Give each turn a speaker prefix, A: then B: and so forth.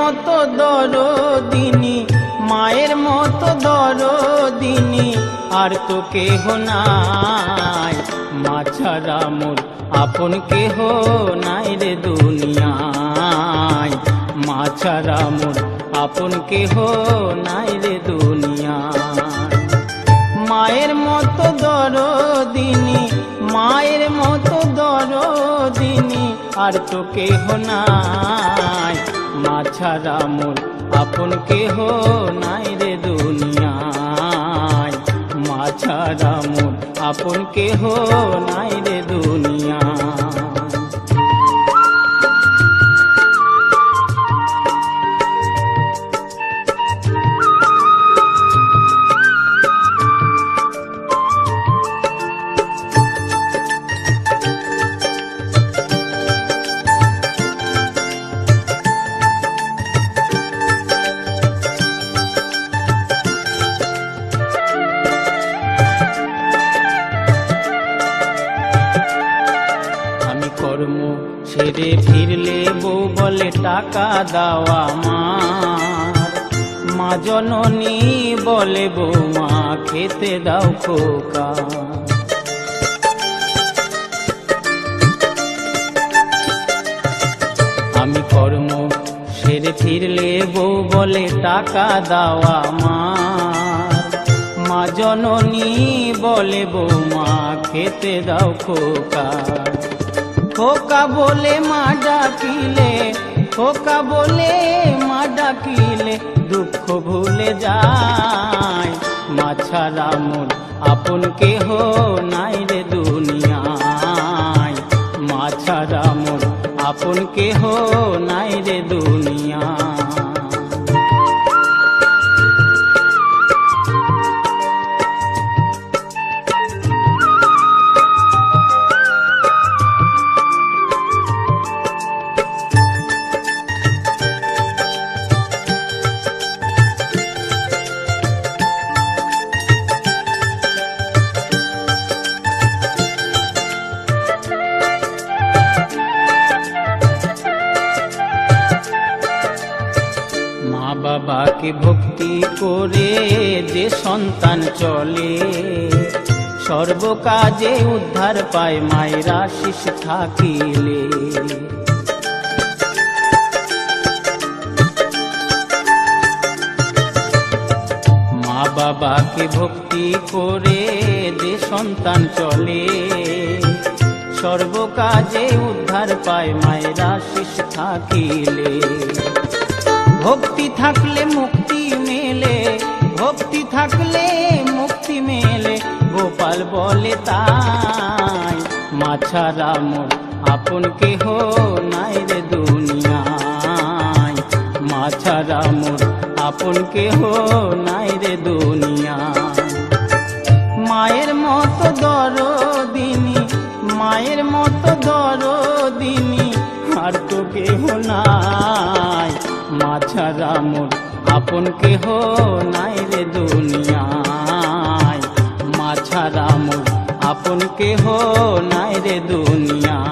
A: মতো দরদিনী, মায়ের মতো দরদিনী আর তো কেহ নাই। মা ছাড়া মোর আপন কেহ নাই রে দুনিয়ায়। মা ছাড়া মোর আপন কেহ নাই রে দুনিয়ায়। মায়ের মতো দরদিনী, মায়ের মতো দরদিনী আর তো কেহ নাই। মা ছাড়া মোর আপন কেহ নাই রে দুনিয়ায়। মা ছাড়া মোর আপন কেহ নাই রে দুনিয়ায়। কর্ম ছেড়ে ফিরলে বউ বলে টাকা দাও আমার। মা জননী বলে বৌমা খেতে দাও খোকা। আমি কর্ম সেরে ফিরলে বউ বলে টাকা দাও আমার। মা জননী বলে বৌমা খেতে দাও খোকা। খোকা বলে মা ডাকিলে, খোকা বলে মা ডাকিলে দুঃখ ভুলে যায়। মা ছাড়া মোর আপন কেহ নাই রে দুনিয়ায়। মা ছাড়া মোর আপন কেহ নাই রে দুনিয়ায়। মা বাবাকে ভক্তি করে যে সন্তান চলে, সর্বকাজে উদ্ধার পায় মায়ের আশিস থাকিলে। মা বাবাকে ভক্তি করে যে সন্তান চলে, সর্বকাজে উদ্ধার পায় মায়ের আশিস থাকিলে। ভক্তি থাকলে মুক্তি মেলে, ভক্তি থাকলে মুক্তি মেলে গোপাল বলে তাই। মা ছাড়া মোর আপন কেহ নাই রে দুনিয়ায়। মা ছাড়া মোর আপন কেহ নাই রে দুনিয়ায়। মায়ের মতো দরদিনী, মায়ের মতো দরদিনী আর তো কেহ নাই। মা ছাড়া মোর আপন কেহ নাই রে দুনিয়ায়। মা ছাড়া মোর আপন কেহ নাই রে দুনিয়ায়।